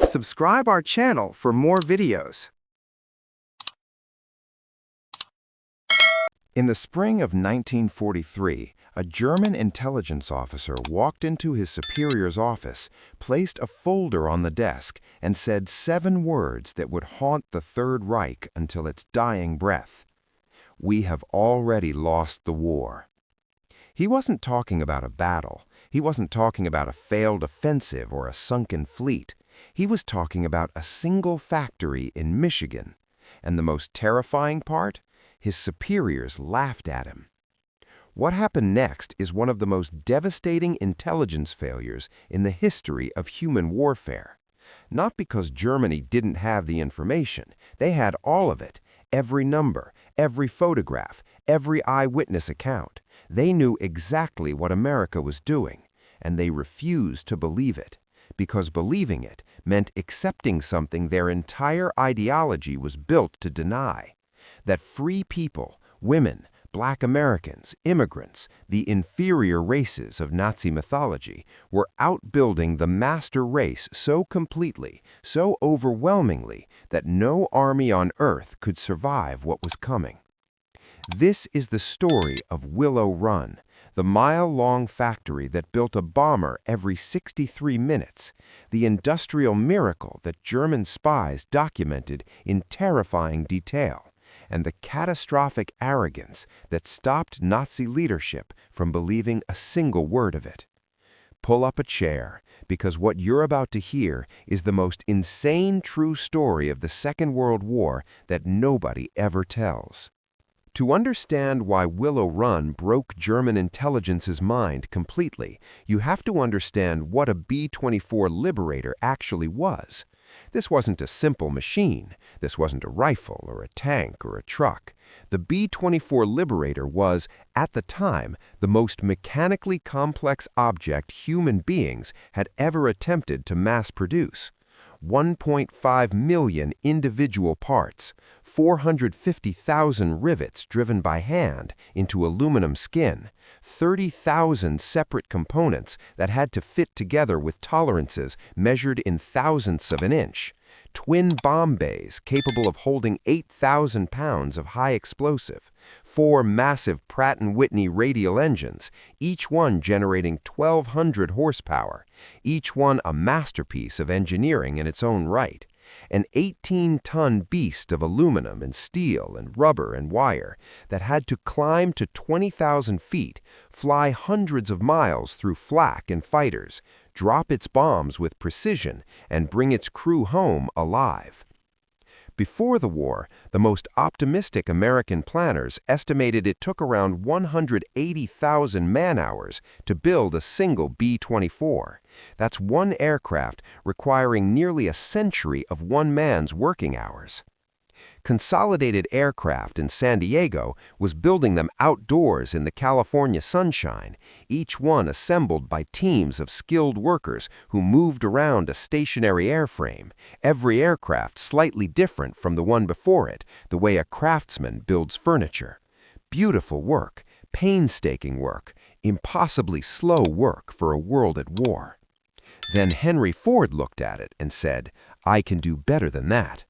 Subscribe our channel for more videos. In the spring of 1943, a German intelligence officer walked into his superior's office, placed a folder on the desk, and said 7 words that would haunt the Third Reich until its dying breath. "We have already lost the war." He wasn't talking about a battle. He wasn't talking about a failed offensive or a sunken fleet. He was talking about a single factory in Michigan. And the most terrifying part? His superiors laughed at him. What happened next is one of the most devastating intelligence failures in the history of human warfare. Not because Germany didn't have the information. They had all of it, every number, every photograph, every eyewitness account. They knew exactly what America was doing, and they refused to believe it, because believing it meant accepting something their entire ideology was built to deny. That free people, women, Black Americans, immigrants, the inferior races of Nazi mythology, were outbuilding the master race so completely, so overwhelmingly, that no army on earth could survive what was coming. This is the story of Willow Run, the mile-long factory that built a bomber every 63 minutes, the industrial miracle that German spies documented in terrifying detail, and the catastrophic arrogance that stopped Nazi leadership from believing a single word of it. Pull up a chair, because what you're about to hear is the most insane true story of the Second World War that nobody ever tells. To understand why Willow Run broke German intelligence's mind completely, you have to understand what a B-24 Liberator actually was. This wasn't a simple machine. This wasn't a rifle or a tank or a truck. The B-24 Liberator was, at the time, the most mechanically complex object human beings had ever attempted to mass produce. 1.5 million individual parts, 450,000 rivets driven by hand into aluminum skin, 30,000 separate components that had to fit together with tolerances measured in thousandths of an inch, twin bomb bays capable of holding 8,000 pounds of high explosive, 4 massive Pratt & Whitney radial engines, each one generating 1,200 horsepower, each one a masterpiece of engineering in its own right, an 18-ton beast of aluminum and steel and rubber and wire that had to climb to 20,000 feet, fly hundreds of miles through flak and fighters, drop its bombs with precision, and bring its crew home alive. Before the war, the most optimistic American planners estimated it took around 180,000 man-hours to build a single B-24. That's one aircraft requiring nearly a century of one man's working hours. Consolidated Aircraft in San Diego was building them outdoors in the California sunshine, each one assembled by teams of skilled workers who moved around a stationary airframe, every aircraft slightly different from the one before it, the way a craftsman builds furniture. Beautiful work, painstaking work, impossibly slow work for a world at war. Then Henry Ford looked at it and said, "I can do better than that."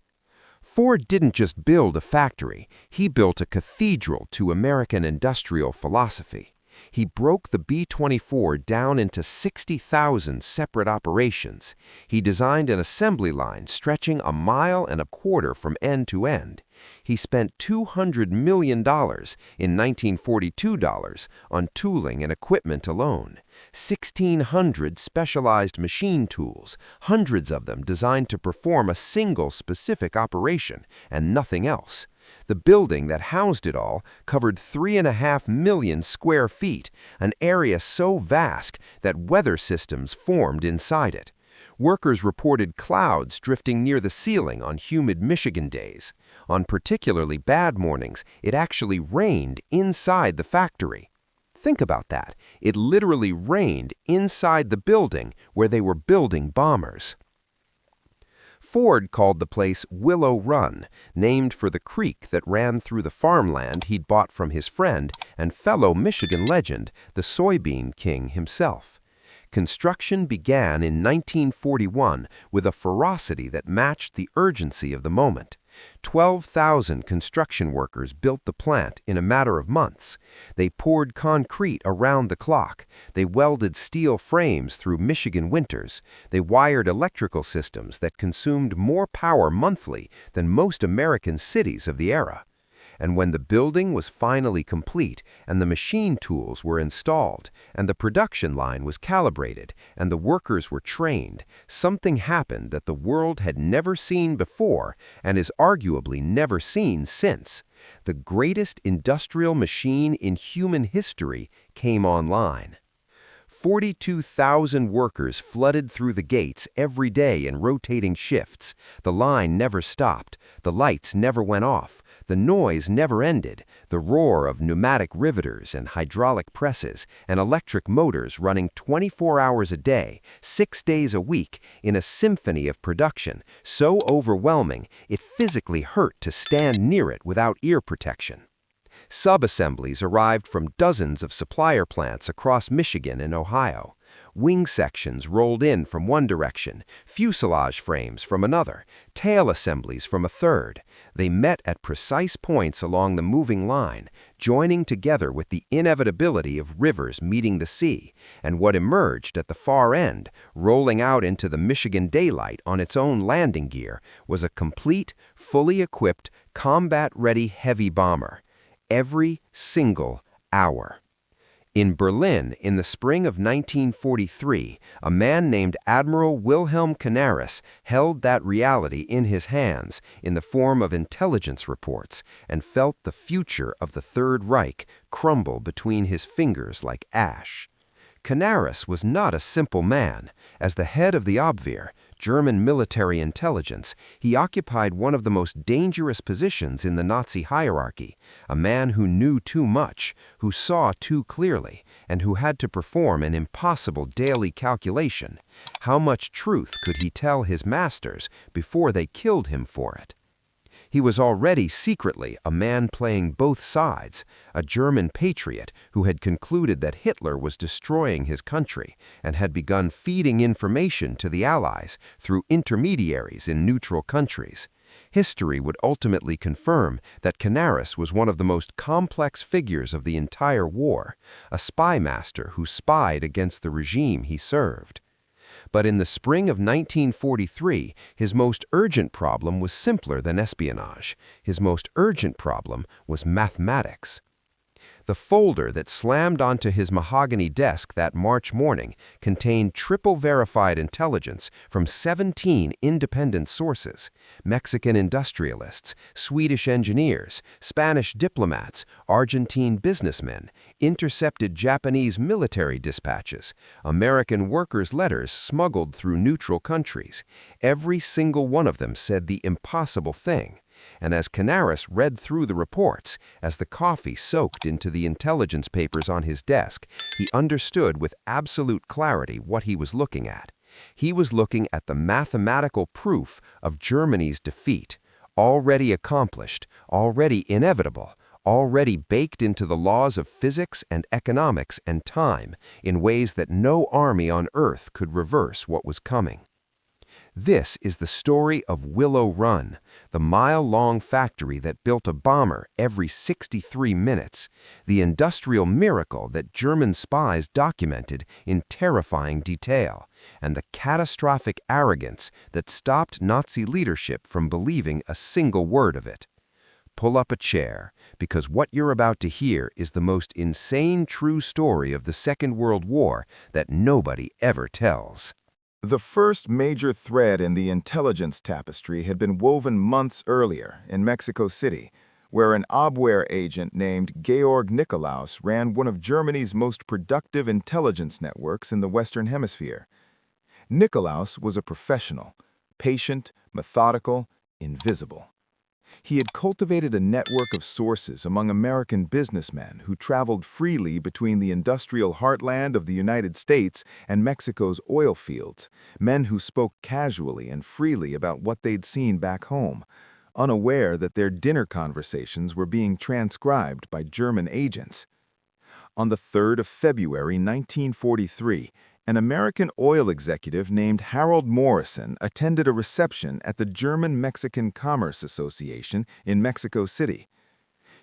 Ford didn't just build a factory, he built a cathedral to American industrial philosophy. He broke the B-24 down into 60,000 separate operations. He designed an assembly line stretching 1.25 miles from end to end. He spent $200 million in 1942 dollars on tooling and equipment alone. 1,600 specialized machine tools, hundreds of them designed to perform a single specific operation and nothing else. The building that housed it all covered 3.5 million square feet, an area so vast that weather systems formed inside it. Workers reported clouds drifting near the ceiling on humid Michigan days. On particularly bad mornings, it actually rained inside the factory. Think about that. It literally rained inside the building where they were building bombers. Ford called the place Willow Run, named for the creek that ran through the farmland he'd bought from his friend and fellow Michigan legend, the soybean king himself. Construction began in 1941 with a ferocity that matched the urgency of the moment. 12,000 construction workers built the plant in a matter of months. They poured concrete around the clock. They welded steel frames through Michigan winters. They wired electrical systems that consumed more power monthly than most American cities of the era. And when the building was finally complete, and the machine tools were installed, and the production line was calibrated, and the workers were trained, something happened that the world had never seen before and is arguably never seen since. The greatest industrial machine in human history came online. 42,000 workers flooded through the gates every day in rotating shifts. The line never stopped. The lights never went off. The noise never ended. The roar of pneumatic riveters and hydraulic presses and electric motors running 24 hours a day, 6 days a week, in a symphony of production, so overwhelming it physically hurt to stand near it without ear protection. Sub-assemblies arrived from dozens of supplier plants across Michigan and Ohio. Wing sections rolled in from one direction, fuselage frames from another, tail assemblies from a third. They met at precise points along the moving line, joining together with the inevitability of rivers meeting the sea, and what emerged at the far end, rolling out into the Michigan daylight on its own landing gear, was a complete, fully equipped, combat-ready heavy bomber. Every single hour. In Berlin, in the spring of 1943, a man named Admiral Wilhelm Canaris held that reality in his hands in the form of intelligence reports and felt the future of the Third Reich crumble between his fingers like ash. Canaris was not a simple man. As the head of the Abwehr, German military intelligence, he occupied one of the most dangerous positions in the Nazi hierarchy, a man who knew too much, who saw too clearly, and who had to perform an impossible daily calculation. How much truth could he tell his masters before they killed him for it? He was already secretly a man playing both sides, a German patriot who had concluded that Hitler was destroying his country and had begun feeding information to the Allies through intermediaries in neutral countries. History would ultimately confirm that Canaris was one of the most complex figures of the entire war, a spy master who spied against the regime he served. But in the spring of 1943, his most urgent problem was simpler than espionage. His most urgent problem was mathematics. The folder that slammed onto his mahogany desk that March morning contained triple-verified intelligence from 17 independent sources: Mexican industrialists, Swedish engineers, Spanish diplomats, Argentine businessmen, intercepted Japanese military dispatches, American workers' letters smuggled through neutral countries. Every single one of them said the impossible thing. And as Canaris read through the reports, as the coffee soaked into the intelligence papers on his desk, he understood with absolute clarity what he was looking at. He was looking at the mathematical proof of Germany's defeat, already accomplished, already inevitable, already baked into the laws of physics and economics and time in ways that no army on earth could reverse what was coming. This is the story of Willow Run, the mile-long factory that built a bomber every 63 minutes, the industrial miracle that German spies documented in terrifying detail, and the catastrophic arrogance that stopped Nazi leadership from believing a single word of it. Pull up a chair, because what you're about to hear is the most insane true story of the Second World War that nobody ever tells. The first major thread in the intelligence tapestry had been woven months earlier in Mexico City, where an Abwehr agent named Georg Nikolaus ran one of Germany's most productive intelligence networks in the Western Hemisphere. Nikolaus was a professional, patient, methodical, invisible. He had cultivated a network of sources among American businessmen who traveled freely between the industrial heartland of the United States and Mexico's oil fields, men who spoke casually and freely about what they'd seen back home, unaware that their dinner conversations were being transcribed by German agents. On the 3rd of February 1943, An American oil executive named Harold Morrison attended a reception at the German-Mexican Commerce Association in Mexico City.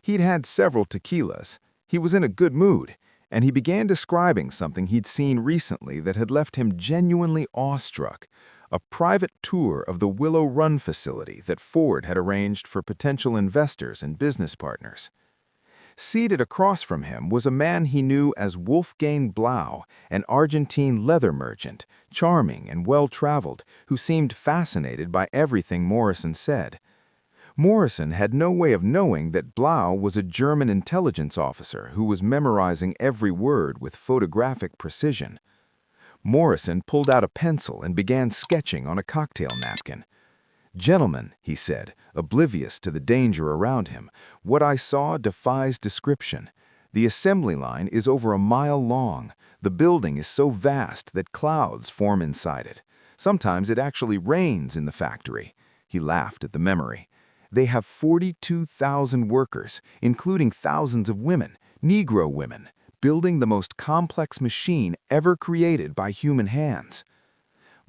He'd had several tequilas, he was in a good mood, and he began describing something he'd seen recently that had left him genuinely awestruck, a private tour of the Willow Run facility that Ford had arranged for potential investors and business partners. Seated across from him was a man he knew as Wolfgang Blau, an Argentine leather merchant, charming and well-traveled, who seemed fascinated by everything Morrison said. Morrison had no way of knowing that Blau was a German intelligence officer who was memorizing every word with photographic precision. Morrison pulled out a pencil and began sketching on a cocktail napkin. "Gentlemen," he said, oblivious to the danger around him, "what I saw defies description. The assembly line is over a mile long. The building is so vast that clouds form inside it. Sometimes it actually rains in the factory." He laughed at the memory. "They have 42,000 workers, including thousands of women, Negro women, building the most complex machine ever created by human hands."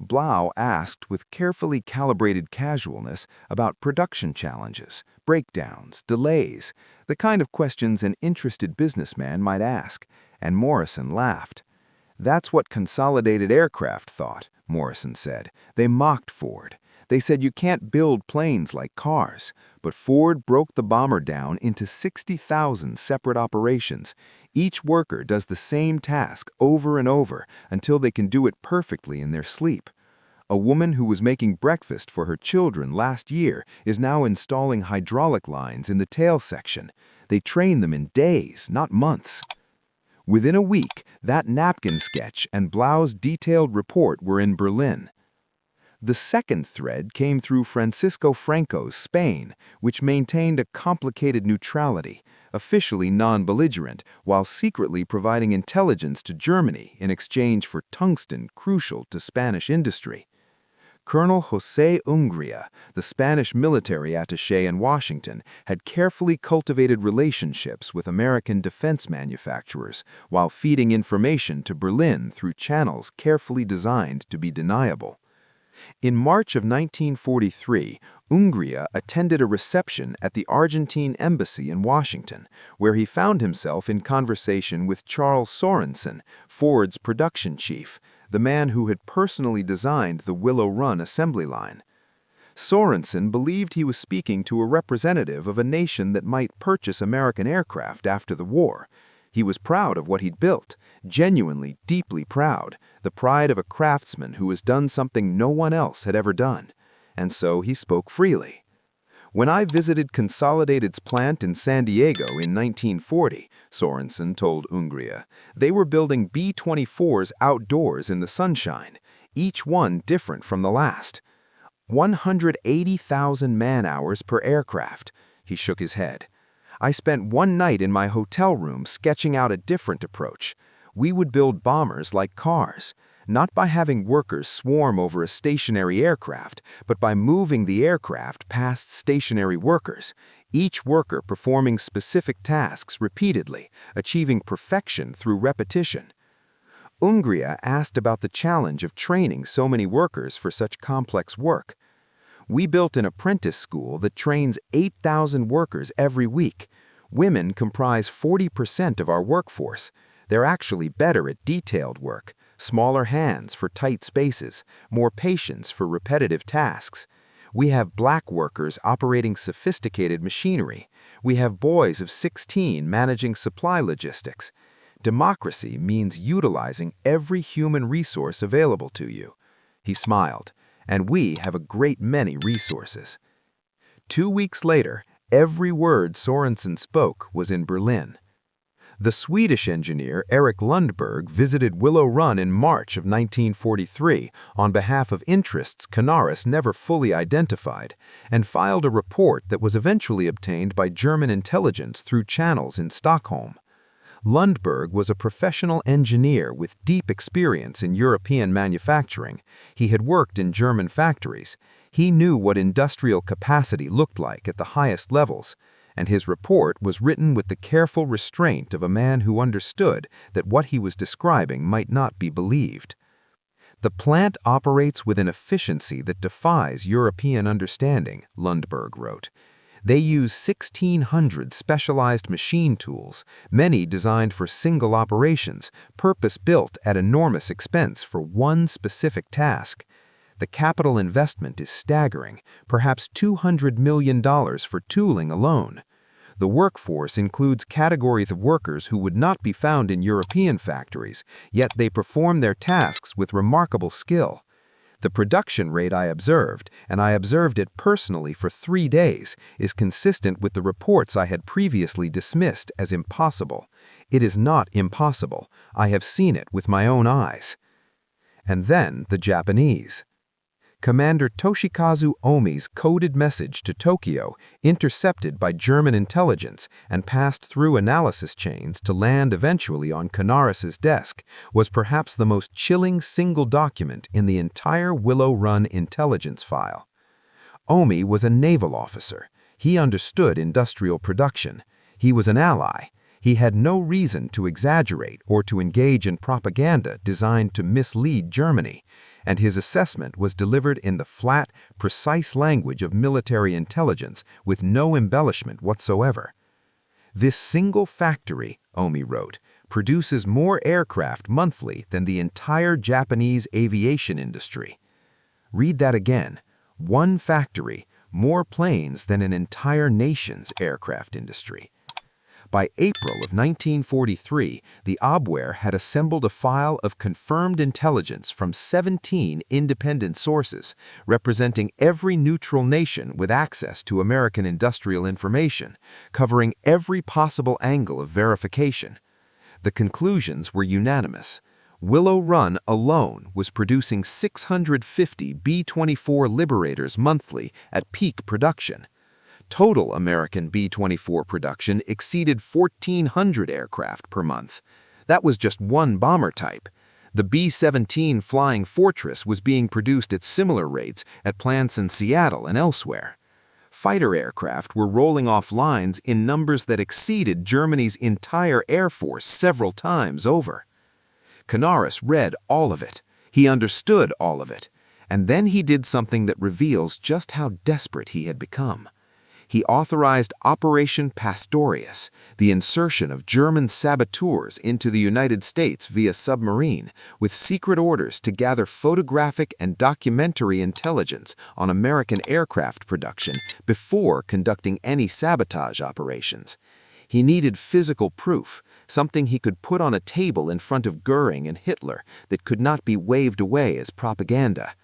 Blau asked with carefully calibrated casualness about production challenges, breakdowns, delays, the kind of questions an interested businessman might ask, and Morrison laughed. "That's what Consolidated Aircraft thought," Morrison said. "They mocked Ford. They said you can't build planes like cars, but Ford broke the bomber down into 60,000 separate operations. Each worker does the same task over and over until they can do it perfectly in their sleep. A woman who was making breakfast for her children last year is now installing hydraulic lines in the tail section. They train them in days, not months." Within a week, that napkin sketch and Blau's detailed report were in Berlin. The second thread came through Francisco Franco's Spain, which maintained a complicated neutrality, officially non-belligerent, while secretly providing intelligence to Germany in exchange for tungsten crucial to Spanish industry. Colonel José Ungria, the Spanish military attaché in Washington, had carefully cultivated relationships with American defense manufacturers while feeding information to Berlin through channels carefully designed to be deniable. In March of 1943, Ungria attended a reception at the Argentine embassy in Washington, where he found himself in conversation with Charles Sorensen, Ford's production chief, the man who had personally designed the Willow Run assembly line. Sorensen believed he was speaking to a representative of a nation that might purchase American aircraft after the war. He was proud of what he'd built, genuinely, deeply proud, the pride of a craftsman who has done something no one else had ever done. And so he spoke freely. "When I visited Consolidated's plant in San Diego in 1940, Sorensen told Ungria, they were building B-24s outdoors in the sunshine, each one different from the last. 180,000 man-hours per aircraft." He shook his head. "I spent one night in my hotel room sketching out a different approach. We would build bombers like cars, not by having workers swarm over a stationary aircraft, but by moving the aircraft past stationary workers, each worker performing specific tasks repeatedly, achieving perfection through repetition." Ungria asked about the challenge of training so many workers for such complex work. "We built an apprentice school that trains 8,000 workers every week. Women comprise 40% of our workforce. They're actually better at detailed work, smaller hands for tight spaces, more patience for repetitive tasks. We have black workers operating sophisticated machinery. We have boys of 16 managing supply logistics. Democracy means utilizing every human resource available to you." He smiled. "And we have a great many resources." 2 weeks later, every word Sorensen spoke was in Berlin. The Swedish engineer Erik Lundberg visited Willow Run in March of 1943 on behalf of interests Canaris never fully identified, and filed a report that was eventually obtained by German intelligence through channels in Stockholm. Lundberg was a professional engineer with deep experience in European manufacturing. He had worked in German factories. He knew what industrial capacity looked like at the highest levels, and his report was written with the careful restraint of a man who understood that what he was describing might not be believed. The plant operates with an efficiency that defies European understanding, Lundberg wrote. They use 1,600 specialized machine tools, many designed for single operations, purpose-built at enormous expense for one specific task. The capital investment is staggering, perhaps $200 million for tooling alone. The workforce includes categories of workers who would not be found in European factories, yet they perform their tasks with remarkable skill. The production rate I observed, and I observed it personally for 3 days, is consistent with the reports I had previously dismissed as impossible. It is not impossible. I have seen it with my own eyes. And then the Japanese. Commander Toshikazu Omi's coded message to Tokyo, intercepted by German intelligence and passed through analysis chains to land eventually on Canaris's desk, was perhaps the most chilling single document in the entire Willow Run intelligence file. Omi was a naval officer. He understood industrial production. He was an ally. He had no reason to exaggerate or to engage in propaganda designed to mislead Germany, and his assessment was delivered in the flat, precise language of military intelligence with no embellishment whatsoever. This single factory, Omi wrote, produces more aircraft monthly than the entire Japanese aviation industry. Read that again. One factory, more planes than an entire nation's aircraft industry. By April of 1943, the Abwehr had assembled a file of confirmed intelligence from 17 independent sources, representing every neutral nation with access to American industrial information, covering every possible angle of verification. The conclusions were unanimous. Willow Run alone was producing 650 B-24 Liberators monthly at peak production. Total American B-24 production exceeded 1,400 aircraft per month. That was just one bomber type. The B-17 Flying Fortress was being produced at similar rates at plants in Seattle and elsewhere. Fighter aircraft were rolling off lines in numbers that exceeded Germany's entire air force several times over. Canaris read all of it. He understood all of it. And then he did something that reveals just how desperate he had become. He authorized Operation Pastorius, the insertion of German saboteurs into the United States via submarine, with secret orders to gather photographic and documentary intelligence on American aircraft production before conducting any sabotage operations. He needed physical proof, something he could put on a table in front of Goering and Hitler that could not be waved away as propaganda.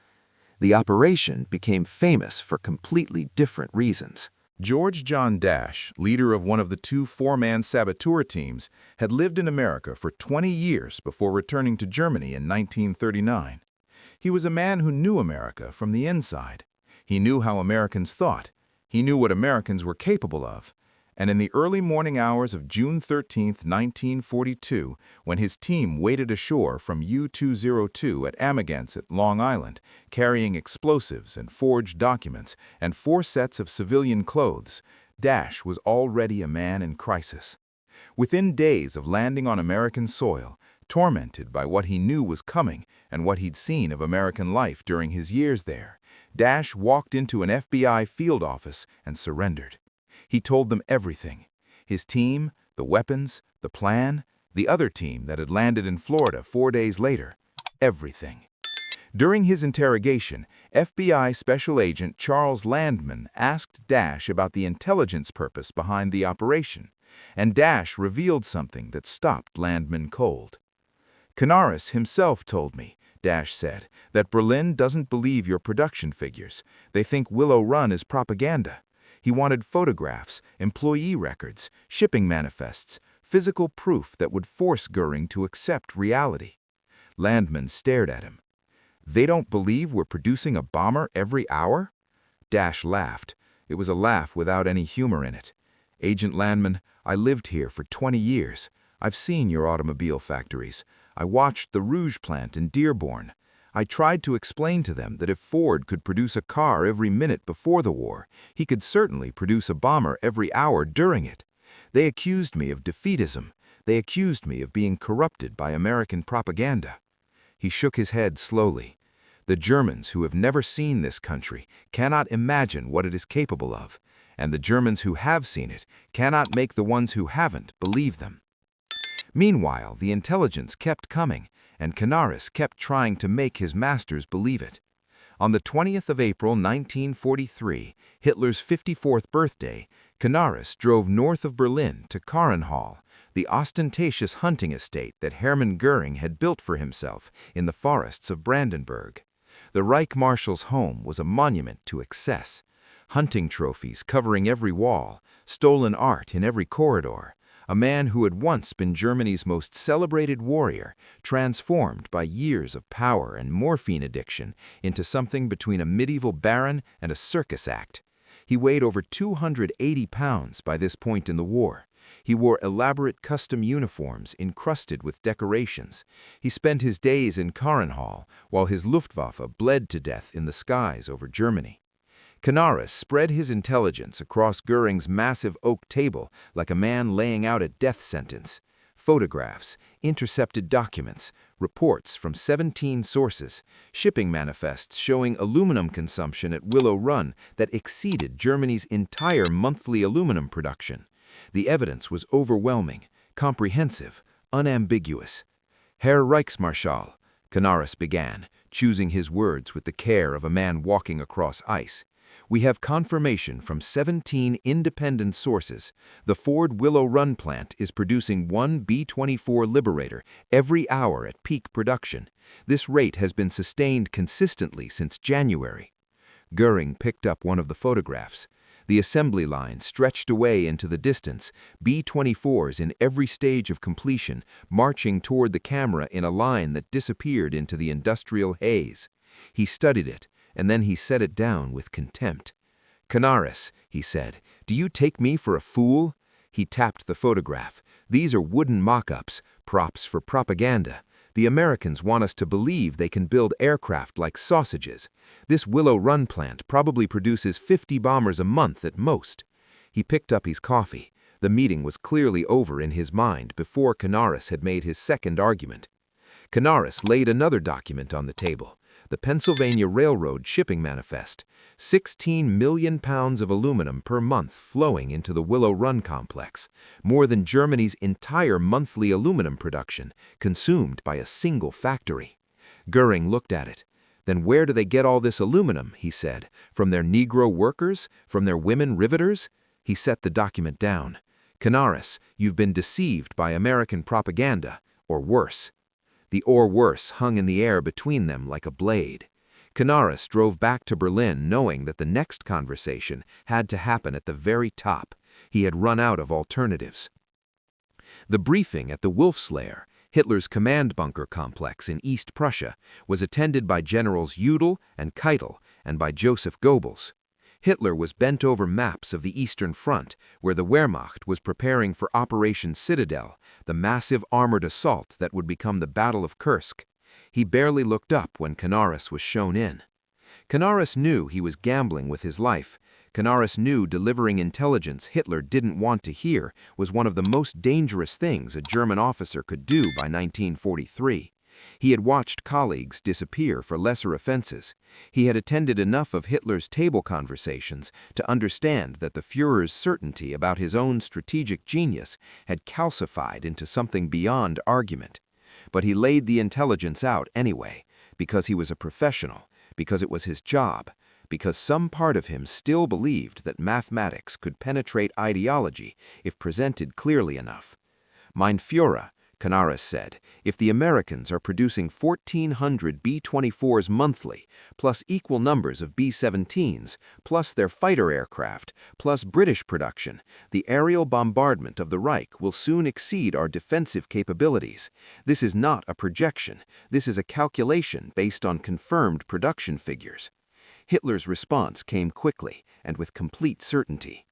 The operation became famous for completely different reasons. George John Dash, leader of one of the two four-man saboteur teams, had lived in America for 20 years before returning to Germany in 1939. He was a man who knew America from the inside. He knew how Americans thought. He knew what Americans were capable of. And in the early morning hours of June 13, 1942, when his team waded ashore from U-202 at Amagansett, Long Island, carrying explosives and forged documents and 4 sets of civilian clothes, Dash was already a man in crisis. Within days of landing on American soil, tormented by what he knew was coming and what he'd seen of American life during his years there, Dash walked into an FBI field office and surrendered. He told them everything. His team, the weapons, the plan, the other team that had landed in Florida 4 days later. Everything. During his interrogation, FBI Special Agent Charles Landman asked Dash about the intelligence purpose behind the operation, and Dash revealed something that stopped Landman cold. Canaris himself told me, Dash said, that Berlin doesn't believe your production figures. They think Willow Run is propaganda. He wanted photographs, employee records, shipping manifests, physical proof that would force Goering to accept reality. Landman stared at him. They don't believe we're producing a bomber every hour? Dash laughed. It was a laugh without any humor in it. Agent Landman, I lived here for 20 years. I've seen your automobile factories. I watched the Rouge plant in Dearborn. I tried to explain to them that if Ford could produce a car every minute before the war, he could certainly produce a bomber every hour during it. They accused me of defeatism. They accused me of being corrupted by American propaganda. He shook his head slowly. The Germans who have never seen this country cannot imagine what it is capable of, and the Germans who have seen it cannot make the ones who haven't believe them. Meanwhile, the intelligence kept coming, and Canaris kept trying to make his masters believe it. On the 20th of April 1943, Hitler's 54th birthday, Canaris drove north of Berlin to Karrenhal, the ostentatious hunting estate that Hermann Göring had built for himself in the forests of Brandenburg. The Reich Marshal's home was a monument to excess. Hunting trophies covering every wall, stolen art in every corridor. A man who had once been Germany's most celebrated warrior, transformed by years of power and morphine addiction into something between a medieval baron and a circus act. He weighed over 280 pounds by this point in the war. He wore elaborate custom uniforms encrusted with decorations. He spent his days in Karrenhal, while his Luftwaffe bled to death in the skies over Germany. Canaris spread his intelligence across Göring's massive oak table like a man laying out a death sentence. Photographs, intercepted documents, reports from 17 sources, shipping manifests showing aluminum consumption at Willow Run that exceeded Germany's entire monthly aluminum production. The evidence was overwhelming, comprehensive, unambiguous. Herr Reichsmarschall, Canaris began, choosing his words with the care of a man walking across ice. We have confirmation from 17 independent sources. The Ford Willow Run plant is producing one B-24 Liberator every hour at peak production. This rate has been sustained consistently since January. Göring picked up one of the photographs. The assembly line stretched away into the distance, B-24s in every stage of completion, marching toward the camera in a line that disappeared into the industrial haze. He studied it, and then he set it down with contempt. "Canaris," he said, "do you take me for a fool?" He tapped the photograph. "These are wooden mock-ups, props for propaganda. The Americans want us to believe they can build aircraft like sausages. This Willow Run plant probably produces 50 bombers a month at most." He picked up his coffee. The meeting was clearly over in his mind before Canaris had made his second argument. Canaris laid another document on the table. The Pennsylvania Railroad shipping manifest. 16 million pounds of aluminum per month flowing into the Willow Run complex, more than Germany's entire monthly aluminum production, consumed by a single factory. Göring looked at it. "Then where do they get all this aluminum?" he said. "From their Negro workers? From their women riveters?" He set the document down. "Canaris, you've been deceived by American propaganda, or worse." The "or worse" hung in the air between them like a blade. Canaris drove back to Berlin knowing that the next conversation had to happen at the very top. He had run out of alternatives. The briefing at the Wolfslayer, Hitler's command bunker complex in East Prussia, was attended by Generals Judel and Keitel and by Joseph Goebbels. Hitler was bent over maps of the Eastern Front, where the Wehrmacht was preparing for Operation Citadel, the massive armored assault that would become the Battle of Kursk. He barely looked up when Canaris was shown in. Canaris knew he was gambling with his life. Canaris knew delivering intelligence Hitler didn't want to hear was one of the most dangerous things a German officer could do by 1943. He had watched colleagues disappear for lesser offenses. He had attended enough of Hitler's table conversations to understand that the Führer's certainty about his own strategic genius had calcified into something beyond argument. But he laid the intelligence out anyway, because he was a professional, because it was his job, because some part of him still believed that mathematics could penetrate ideology if presented clearly enough. "Mein Führer," Canaris said, "if the Americans are producing 1,400 B-24s monthly, plus equal numbers of B-17s, plus their fighter aircraft, plus British production, the aerial bombardment of the Reich will soon exceed our defensive capabilities. This is not a projection. This is a calculation based on confirmed production figures." Hitler's response came quickly and with complete certainty.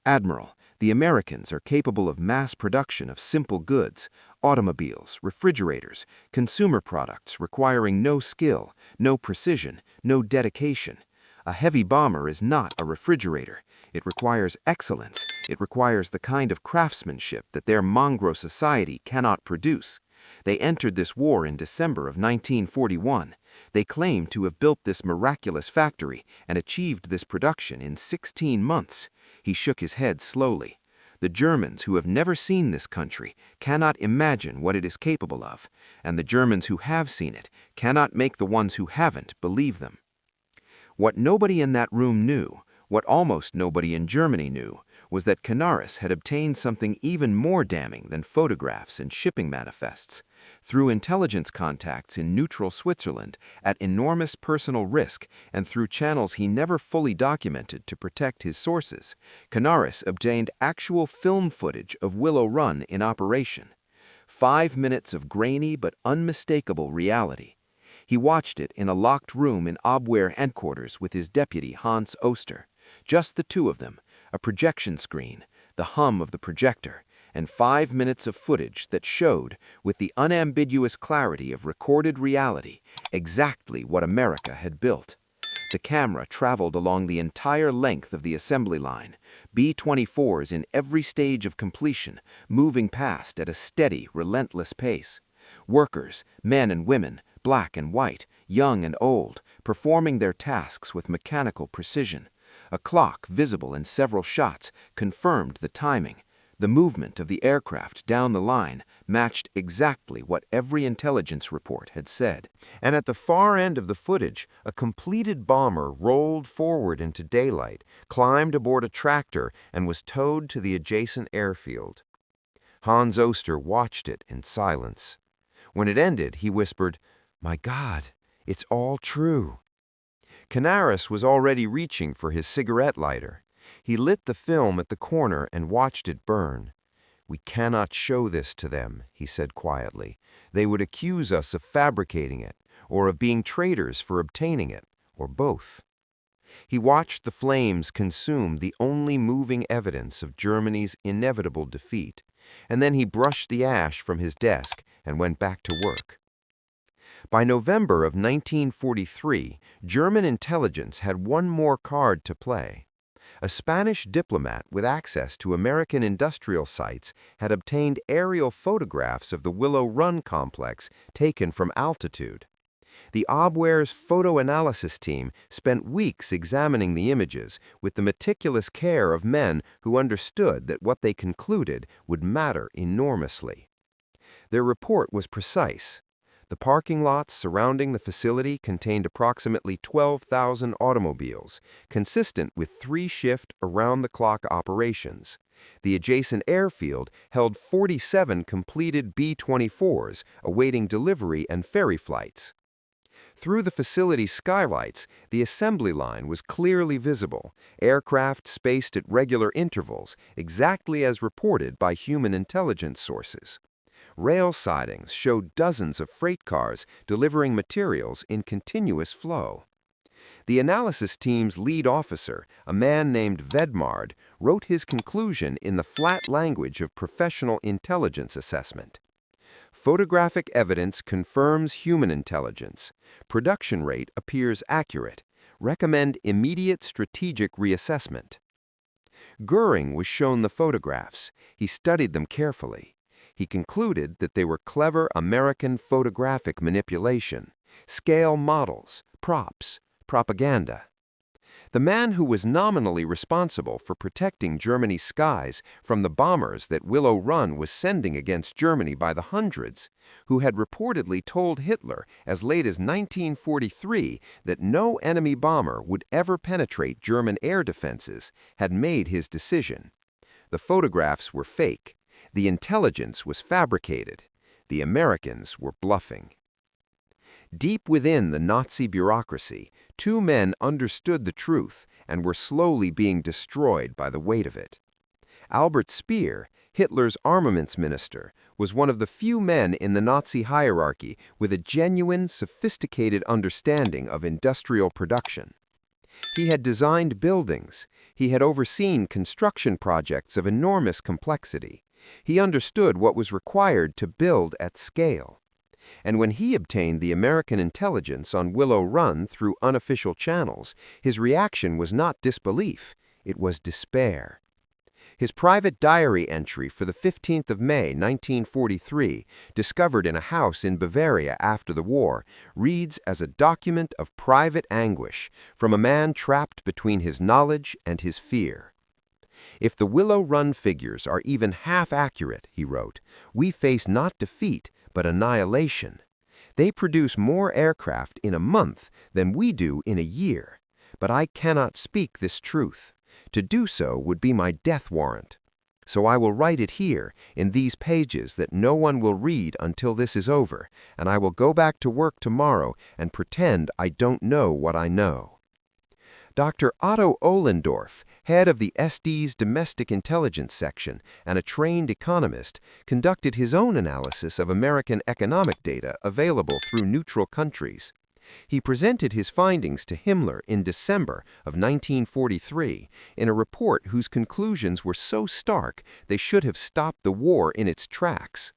"Admiral, the Americans are capable of mass production of simple goods, automobiles, refrigerators, consumer products requiring no skill, no precision, no dedication. A heavy bomber is not a refrigerator. It requires excellence. It requires the kind of craftsmanship that their mongrel society cannot produce. They entered this war in December of 1941. They claimed to have built this miraculous factory and achieved this production in 16 months. He shook his head slowly. The Germans who have never seen this country cannot imagine what it is capable of, and the Germans who have seen it cannot make the ones who haven't believe them. What nobody in that room knew, what almost nobody in Germany knew, was that Canaris had obtained something even more damning than photographs and shipping manifests. Through intelligence contacts in neutral Switzerland, at enormous personal risk, and through channels he never fully documented to protect his sources, Canaris obtained actual film footage of Willow Run in operation. 5 minutes of grainy but unmistakable reality. He watched it in a locked room in Abwehr headquarters with his deputy Hans Oster. Just the two of them, a projection screen, the hum of the projector, and 5 minutes of footage that showed, with the unambiguous clarity of recorded reality, exactly what America had built. The camera traveled along the entire length of the assembly line, B-24s in every stage of completion, moving past at a steady, relentless pace. Workers, men and women, black and white, young and old, performing their tasks with mechanical precision. A clock visible in several shots confirmed the timing. The movement of the aircraft down the line matched exactly what every intelligence report had said. And at the far end of the footage, a completed bomber rolled forward into daylight, climbed aboard a tractor, and was towed to the adjacent airfield. Hans Oster watched it in silence. When it ended, he whispered, "My God, it's all true." Canaris was already reaching for his cigarette lighter. He lit the film at the corner and watched it burn. "We cannot show this to them," he said quietly. "They would accuse us of fabricating it, or of being traitors for obtaining it, or both." He watched the flames consume the only moving evidence of Germany's inevitable defeat, and then he brushed the ash from his desk and went back to work. By November of 1943, German intelligence had one more card to play. A Spanish diplomat with access to American industrial sites had obtained aerial photographs of the Willow Run complex taken from altitude. The Abwehr's photo analysis team spent weeks examining the images with the meticulous care of men who understood that what they concluded would matter enormously. Their report was precise. The parking lots surrounding the facility contained approximately 12,000 automobiles, consistent with 3-shift around-the-clock operations. The adjacent airfield held 47 completed B-24s awaiting delivery and ferry flights. Through the facility's skylights, the assembly line was clearly visible, aircraft spaced at regular intervals, exactly as reported by human intelligence sources. Rail sidings showed dozens of freight cars delivering materials in continuous flow. The analysis team's lead officer, a man named Vedmard, wrote his conclusion in the flat language of professional intelligence assessment. Photographic evidence confirms human intelligence. Production rate appears accurate. Recommend immediate strategic reassessment. Göring was shown the photographs. He studied them carefully. He concluded that they were clever American photographic manipulation, scale models, props, propaganda. The man who was nominally responsible for protecting Germany's skies from the bombers that Willow Run was sending against Germany by the hundreds, who had reportedly told Hitler as late as 1943 that no enemy bomber would ever penetrate German air defenses, had made his decision. The photographs were fake. The intelligence was fabricated. The Americans were bluffing. Deep within the Nazi bureaucracy, 2 men understood the truth and were slowly being destroyed by the weight of it. Albert Speer, Hitler's armaments minister, was one of the few men in the Nazi hierarchy with a genuine, sophisticated understanding of industrial production. He had designed buildings. He had overseen construction projects of enormous complexity. He understood what was required to build at scale. And when he obtained the American intelligence on Willow Run through unofficial channels, his reaction was not disbelief, it was despair. His private diary entry for the 15th of May, 1943, discovered in a house in Bavaria after the war, reads as a document of private anguish from a man trapped between his knowledge and his fear. "If the Willow Run figures are even half accurate," he wrote, "we face not defeat, but annihilation. They produce more aircraft in a month than we do in a year. But I cannot speak this truth. To do so would be my death warrant. So I will write it here, in these pages that no one will read until this is over, and I will go back to work tomorrow and pretend I don't know what I know." Dr. Otto Ohlendorf, head of the SD's Domestic Intelligence Section and a trained economist, conducted his own analysis of American economic data available through neutral countries. He presented his findings to Himmler in December of 1943 in a report whose conclusions were so stark they should have stopped the war in its tracks.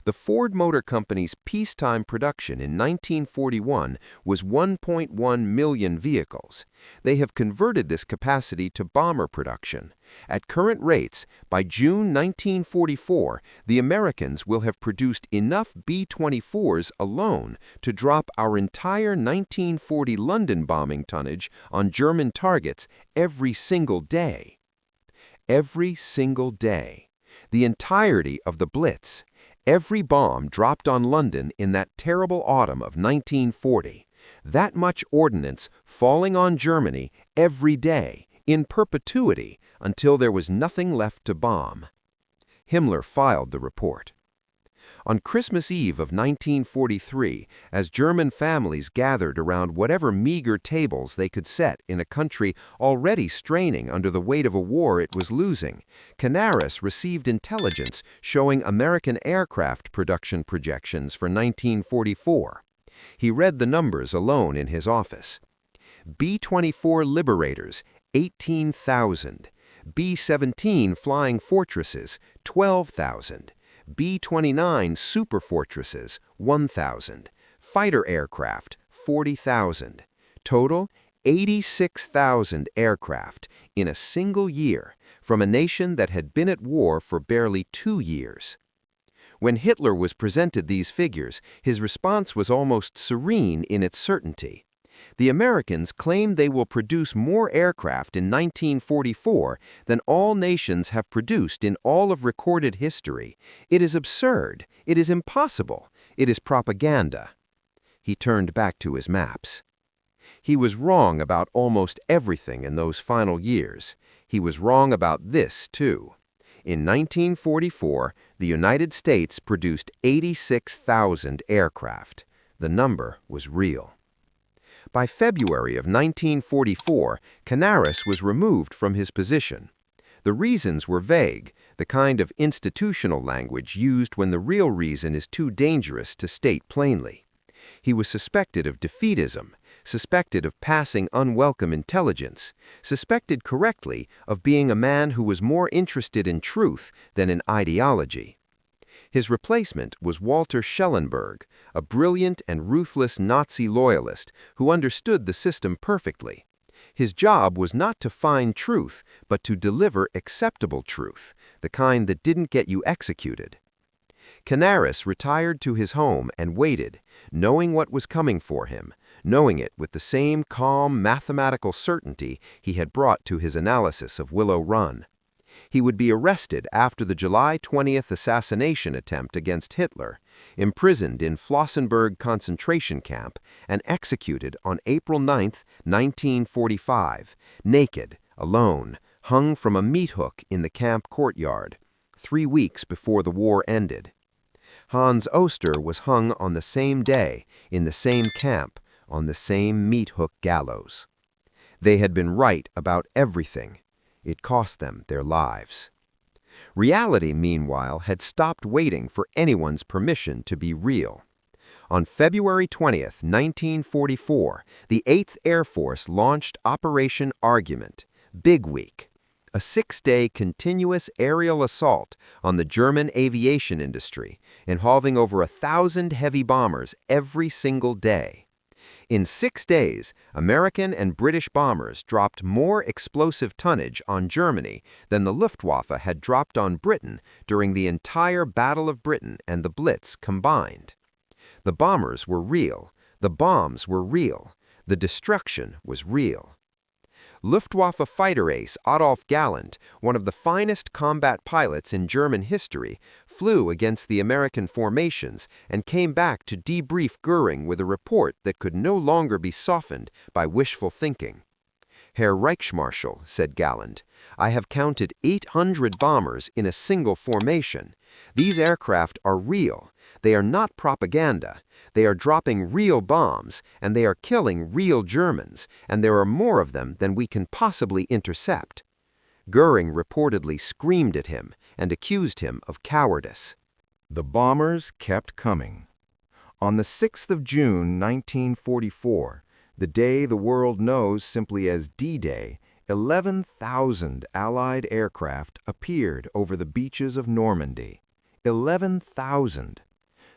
The Ford Motor Company's peacetime production in 1941 was 1.1 million vehicles. They have converted this capacity to bomber production. At current rates, by June 1944, the Americans will have produced enough B-24s alone to drop our entire 1940 London bombing tonnage on German targets every single day. Every single day. The entirety of the Blitz. Every bomb dropped on London in that terrible autumn of 1940. That much ordnance falling on Germany every day, in perpetuity, until there was nothing left to bomb. Himmler filed the report. On Christmas Eve of 1943, as German families gathered around whatever meager tables they could set in a country already straining under the weight of a war it was losing, Canaris received intelligence showing American aircraft production projections for 1944. He read the numbers alone in his office. B-24 Liberators, 18,000. B-17 Flying Fortresses, 12,000. B-29 Superfortresses, 1,000. Fighter aircraft, 40,000. Total, 86,000 aircraft in a single year from a nation that had been at war for barely 2 years. When Hitler was presented these figures, his response was almost serene in its certainty. The Americans claim they will produce more aircraft in 1944 than all nations have produced in all of recorded history. It is absurd. It is impossible. It is propaganda. He turned back to his maps. He was wrong about almost everything in those final years. He was wrong about this, too. In 1944, the United States produced 86,000 aircraft. The number was real. By February of 1944, Canaris was removed from his position. The reasons were vague, the kind of institutional language used when the real reason is too dangerous to state plainly. He was suspected of defeatism, suspected of passing unwelcome intelligence, suspected correctly of being a man who was more interested in truth than in ideology. His replacement was Walter Schellenberg, a brilliant and ruthless Nazi loyalist who understood the system perfectly. His job was not to find truth, but to deliver acceptable truth, the kind that didn't get you executed. Canaris retired to his home and waited, knowing what was coming for him, knowing it with the same calm mathematical certainty he had brought to his analysis of Willow Run. He would be arrested after the July 20th assassination attempt against Hitler, imprisoned in Flossenburg concentration camp, and executed on April 9, 1945, naked, alone, hung from a meat hook in the camp courtyard, 3 weeks before the war ended. Hans Oster was hung on the same day, in the same camp, on the same meat hook gallows. They had been right about everything. It cost them their lives. Reality, meanwhile, had stopped waiting for anyone's permission to be real. On February 20th, 1944, the 8th Air Force launched Operation Argument, Big Week, a 6-day continuous aerial assault on the German aviation industry, involving over 1,000 heavy bombers every single day. In 6 days, American and British bombers dropped more explosive tonnage on Germany than the Luftwaffe had dropped on Britain during the entire Battle of Britain and the Blitz combined. The bombers were real. The bombs were real. The destruction was real. Luftwaffe fighter ace Adolf Galland, one of the finest combat pilots in German history, flew against the American formations and came back to debrief Göring with a report that could no longer be softened by wishful thinking. "Herr Reichsmarschall," said Galland, "I have counted 800 bombers in a single formation. These aircraft are real. They are not propaganda. They are dropping real bombs, and they are killing real Germans, and there are more of them than we can possibly intercept." Göring reportedly screamed at him and accused him of cowardice. The bombers kept coming. On the 6th of June, 1944, the day the world knows simply as D-Day, 11,000 Allied aircraft appeared over the beaches of Normandy. 11,000.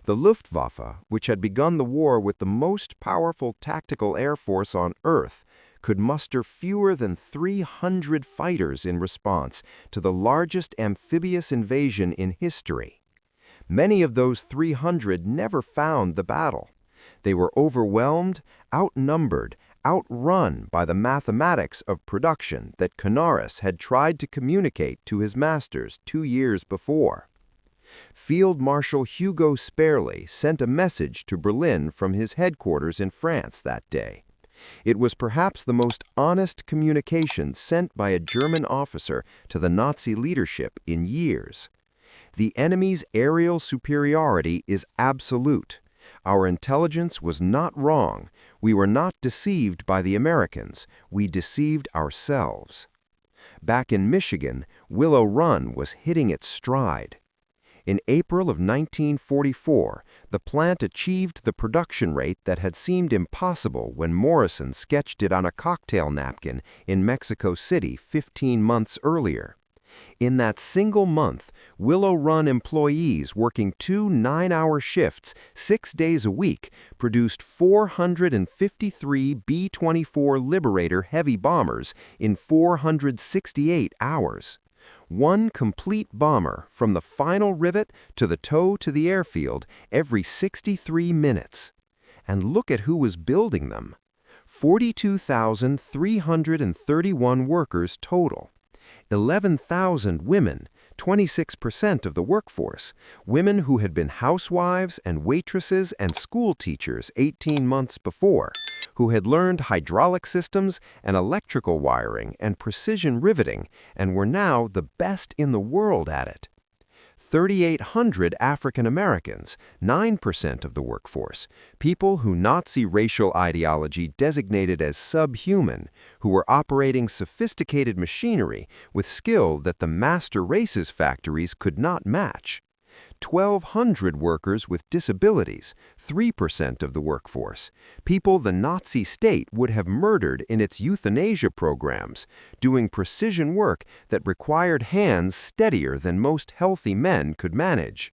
The Luftwaffe, which had begun the war with the most powerful tactical air force on Earth, could muster fewer than 300 fighters in response to the largest amphibious invasion in history. Many of those 300 never found the battle. They were overwhelmed, outnumbered, outrun by the mathematics of production that Canaris had tried to communicate to his masters 2 years before. Field Marshal Hugo Sperling sent a message to Berlin from his headquarters in France that day. It was perhaps the most honest communication sent by a German officer to the Nazi leadership in years. "The enemy's aerial superiority is absolute. Our intelligence was not wrong. We were not deceived by the Americans. We deceived ourselves." Back in Michigan, Willow Run was hitting its stride. In April of 1944, the plant achieved the production rate that had seemed impossible when Morrison sketched it on a cocktail napkin in Mexico City 15 months earlier. In that single month, Willow Run employees working 2 9-hour shifts 6 days a week produced 453 B-24 Liberator heavy bombers in 468 hours. One complete bomber from the final rivet to the tow to the airfield every 63 minutes. And look at who was building them. 42,331 workers total. 11,000 women, 26% of the workforce, women who had been housewives and waitresses and school teachers 18 months before, who had learned hydraulic systems and electrical wiring and precision riveting and were now the best in the world at it. 3,800 African Americans, 9% of the workforce, people who Nazi racial ideology designated as subhuman, who were operating sophisticated machinery with skill that the master races factories could not match. 1,200 workers with disabilities, 3% of the workforce, people the Nazi state would have murdered in its euthanasia programs, doing precision work that required hands steadier than most healthy men could manage.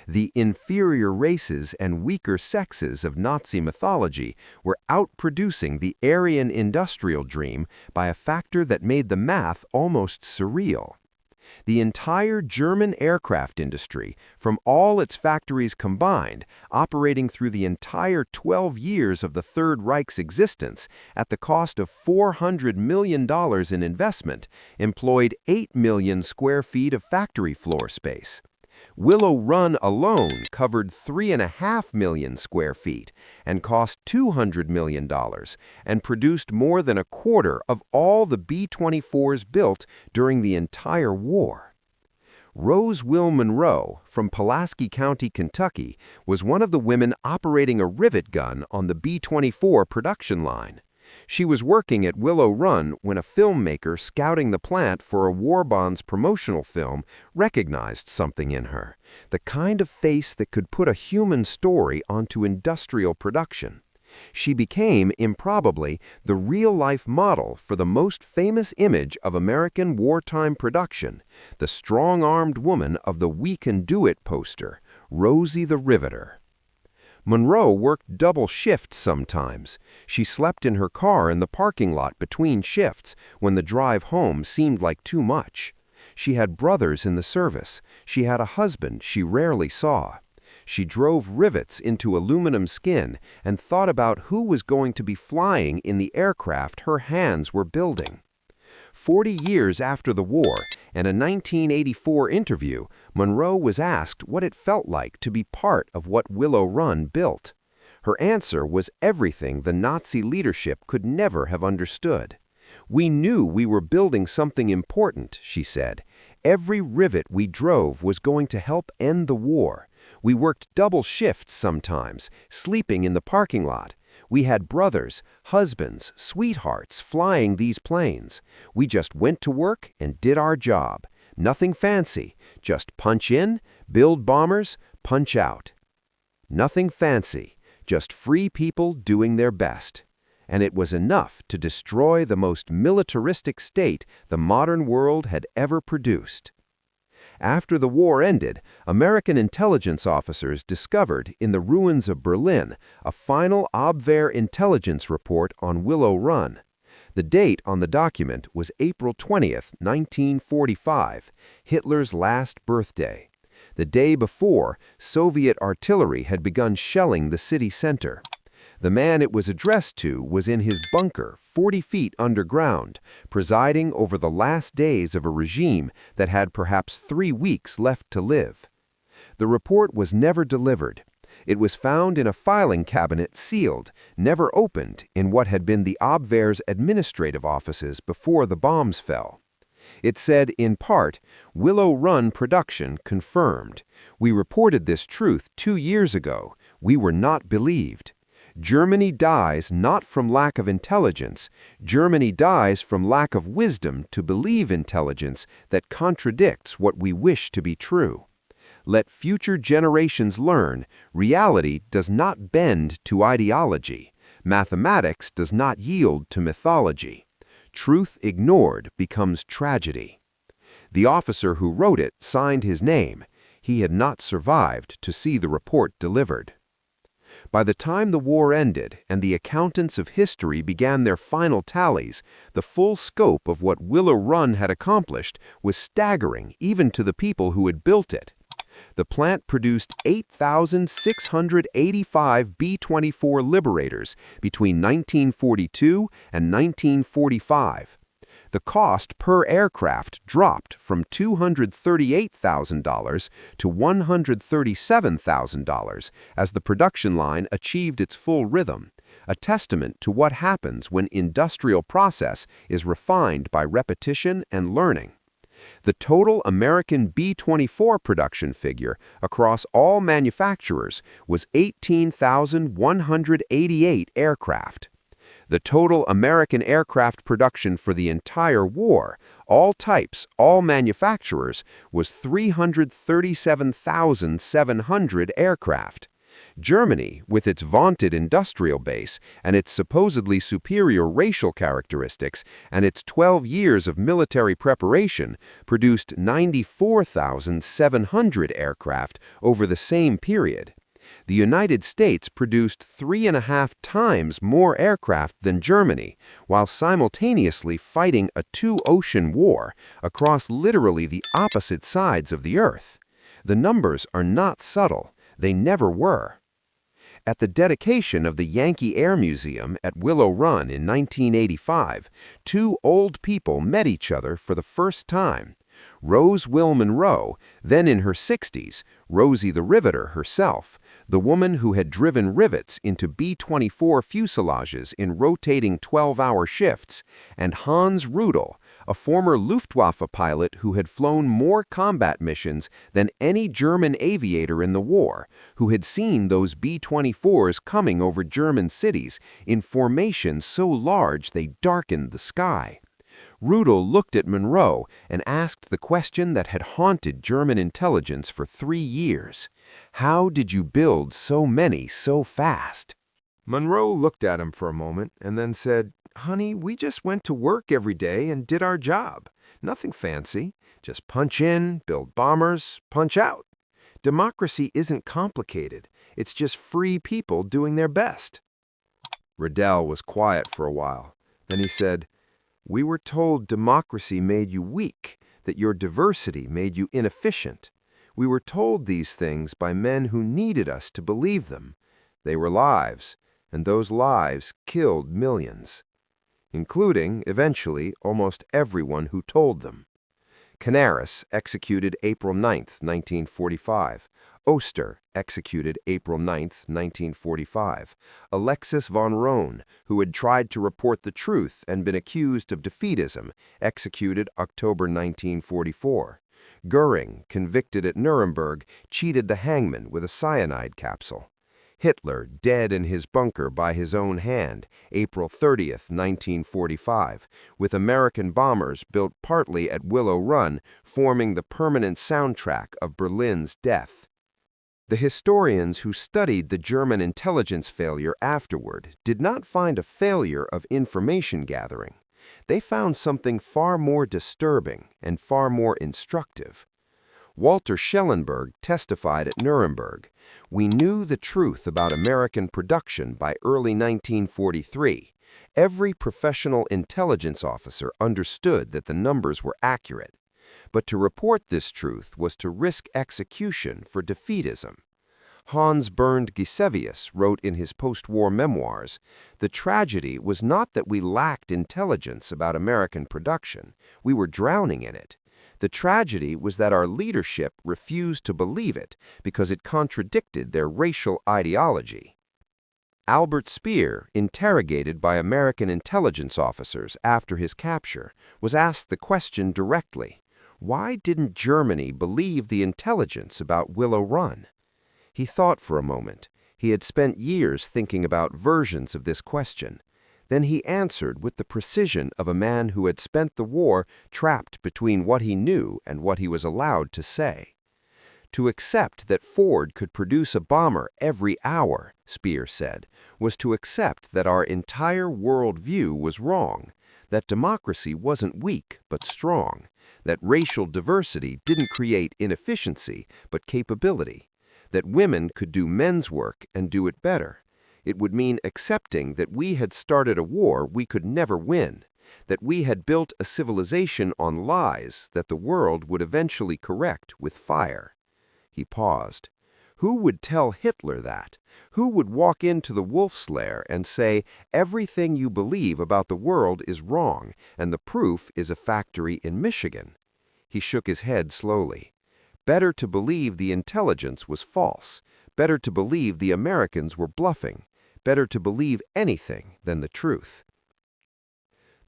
The inferior races and weaker sexes of Nazi mythology were outproducing the Aryan industrial dream by a factor that made the math almost surreal. The entire German aircraft industry, from all its factories combined, operating through the entire 12 years of the Third Reich's existence at the cost of $400 million in investment, employed 8 million square feet of factory floor space. Willow Run alone covered 3.5 million square feet and cost $200 million and produced more than a quarter of all the B-24s built during the entire war. Rose Will Monroe from Pulaski County, Kentucky, was one of the women operating a rivet gun on the B-24 production line. She was working at Willow Run when a filmmaker scouting the plant for a war bonds promotional film recognized something in her, the kind of face that could put a human story onto industrial production. She became, improbably, the real-life model for the most famous image of American wartime production, the strong-armed woman of the "We Can Do It" poster, Rosie the Riveter. Monroe worked double shifts sometimes. She slept in her car in the parking lot between shifts when the drive home seemed like too much. She had brothers in the service. She had a husband she rarely saw. She drove rivets into aluminum skin and thought about who was going to be flying in the aircraft her hands were building. 40 years after the war, in a 1984 interview, Monroe was asked what it felt like to be part of what Willow Run built. Her answer was everything the Nazi leadership could never have understood. "We knew we were building something important," she said. "Every rivet we drove was going to help end the war. We worked double shifts sometimes, sleeping in the parking lot. We had brothers, husbands, sweethearts flying these planes. We just went to work and did our job. Nothing fancy, just punch in, build bombers, punch out. Nothing fancy, just free people doing their best. And it was enough to destroy the most militaristic state the modern world had ever produced." After the war ended, American intelligence officers discovered in the ruins of Berlin a final Abwehr intelligence report on Willow Run. The date on the document was April 20th, 1945, Hitler's last birthday. The day before, Soviet artillery had begun shelling the city center. The man it was addressed to was in his bunker 40 feet underground, presiding over the last days of a regime that had perhaps 3 weeks left to live. The report was never delivered. It was found in a filing cabinet sealed, never opened in what had been the Abwehr's administrative offices before the bombs fell. It said, in part, "Willow Run production confirmed. We reported this truth 2 years ago. We were not believed. Germany dies not from lack of intelligence. Germany dies from lack of wisdom to believe intelligence that contradicts what we wish to be true. Let future generations learn, reality does not bend to ideology. Mathematics does not yield to mythology. Truth ignored becomes tragedy." The officer who wrote it signed his name. He had not survived to see the report delivered. By the time the war ended and the accountants of history began their final tallies, the full scope of what Willow Run had accomplished was staggering even to the people who had built it. The plant produced 8,685 B-24 Liberators between 1942 and 1945. The cost per aircraft dropped from $238,000 to $137,000 as the production line achieved its full rhythm, a testament to what happens when industrial process is refined by repetition and learning. The total American B-24 production figure across all manufacturers was 18,188 aircraft. The total American aircraft production for the entire war, all types, all manufacturers, was 337,700 aircraft. Germany, with its vaunted industrial base and its supposedly superior racial characteristics and its 12 years of military preparation, produced 94,700 aircraft over the same period. The United States produced 3.5 times more aircraft than Germany, while simultaneously fighting a two-ocean war across literally the opposite sides of the Earth. The numbers are not subtle. They never were. At the dedication of the Yankee Air Museum at Willow Run in 1985, 2 old people met each other for the first time. Rose Will Monroe, then in her 60s, Rosie the Riveter herself, the woman who had driven rivets into B-24 fuselages in rotating 12-hour shifts, and Hans Rudel, a former Luftwaffe pilot who had flown more combat missions than any German aviator in the war, who had seen those B-24s coming over German cities in formations so large they darkened the sky. Rudel looked at Monroe and asked the question that had haunted German intelligence for 3 years. How did you build so many so fast? Monroe looked at him for a moment and then said, "Honey, we just went to work every day and did our job. Nothing fancy. Just punch in, build bombers, punch out. Democracy isn't complicated. It's just free people doing their best. Riddell was quiet for a while. Then he said, "We were told democracy made you weak, that your diversity made you inefficient. We were told these things by men who needed us to believe them. They were lies, and those lies killed millions, including, eventually, almost everyone who told them." Canaris, executed April 9, 1945. Oster, executed April 9, 1945. Alexis von Rohn, who had tried to report the truth and been accused of defeatism, executed October 1944. Goering, convicted at Nuremberg, cheated the hangman with a cyanide capsule. Hitler, dead in his bunker by his own hand, April 30, 1945, with American bombers built partly at Willow Run, forming the permanent soundtrack of Berlin's death. The historians who studied the German intelligence failure afterward did not find a failure of information gathering. They found something far more disturbing and far more instructive. Walter Schellenberg testified at Nuremberg, "We knew the truth about American production by early 1943. Every professional intelligence officer understood that the numbers were accurate. But to report this truth was to risk execution for defeatism." Hans Bernd Gisevius wrote in his post-war memoirs, "The tragedy was not that we lacked intelligence about American production. We were drowning in it. The tragedy was that our leadership refused to believe it because it contradicted their racial ideology." Albert Speer, interrogated by American intelligence officers after his capture, was asked the question directly, why didn't Germany believe the intelligence about Willow Run? He thought for a moment. He had spent years thinking about versions of this question. Then he answered with the precision of a man who had spent the war trapped between what he knew and what he was allowed to say. To accept that Ford could produce a bomber every hour, Speer said, was to accept that our entire world view was wrong, that democracy wasn't weak but strong, that racial diversity didn't create inefficiency but capability, that women could do men's work and do it better. It would mean accepting that we had started a war we could never win, that we had built a civilization on lies that the world would eventually correct with fire. He paused. Who would tell Hitler that? Who would walk into the wolf's lair and say, everything you believe about the world is wrong, and the proof is a factory in Michigan? He shook his head slowly. Better to believe the intelligence was false. Better to believe the Americans were bluffing. Better to believe anything than the truth.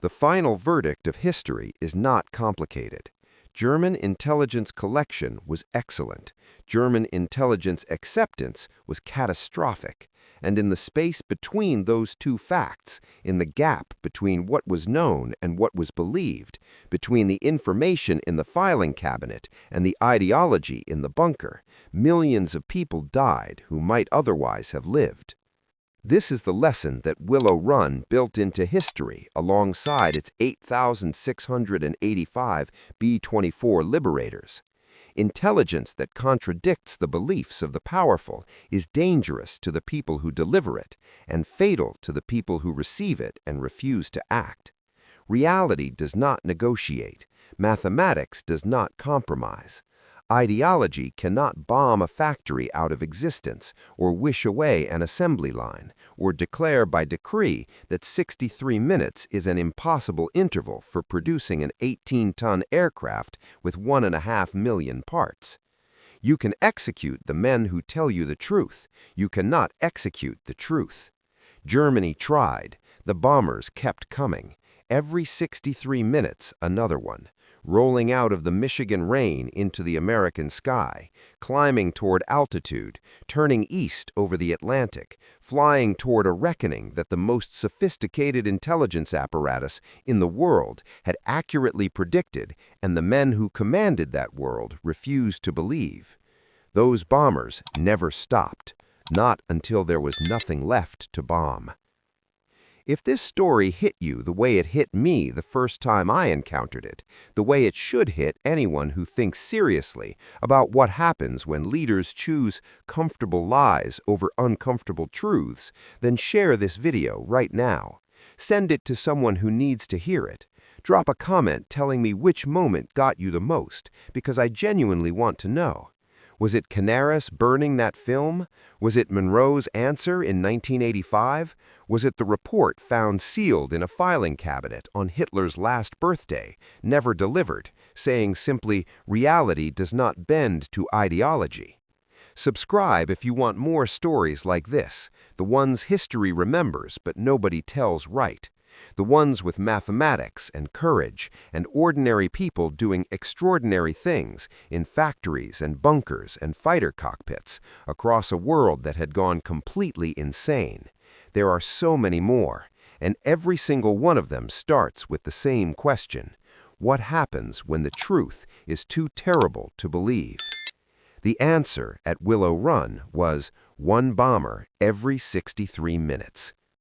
The final verdict of history is not complicated. German intelligence collection was excellent. German intelligence acceptance was catastrophic. And in the space between those two facts, in the gap between what was known and what was believed, between the information in the filing cabinet and the ideology in the bunker, millions of people died who might otherwise have lived. This is the lesson that Willow Run built into history alongside its 8,685 B-24 Liberators. Intelligence that contradicts the beliefs of the powerful is dangerous to the people who deliver it and fatal to the people who receive it and refuse to act. Reality does not negotiate. Mathematics does not compromise. Ideology cannot bomb a factory out of existence, or wish away an assembly line, or declare by decree that 63 minutes is an impossible interval for producing an 18-ton aircraft with 1.5 million parts. You can execute the men who tell you the truth. You cannot execute the truth. Germany tried. The bombers kept coming. Every 63 minutes, another one. Rolling out of the Michigan rain into the American sky, climbing toward altitude, turning east over the Atlantic, flying toward a reckoning that the most sophisticated intelligence apparatus in the world had accurately predicted, and the men who commanded that world refused to believe. Those bombers never stopped, not until there was nothing left to bomb. If this story hit you the way it hit me the first time I encountered it, the way it should hit anyone who thinks seriously about what happens when leaders choose comfortable lies over uncomfortable truths, then share this video right now. Send it to someone who needs to hear it. Drop a comment telling me which moment got you the most, because I genuinely want to know. Was it Canaris burning that film? Was it Monroe's answer in 1985? Was it the report found sealed in a filing cabinet on Hitler's last birthday, never delivered, saying simply, "Reality does not bend to ideology"? Subscribe if you want more stories like this, the ones history remembers but nobody tells right. The ones with mathematics and courage and ordinary people doing extraordinary things in factories and bunkers and fighter cockpits across a world that had gone completely insane. There are so many more, and every single one of them starts with the same question: what happens when the truth is too terrible to believe? The answer at Willow Run was one bomber every 63 minutes.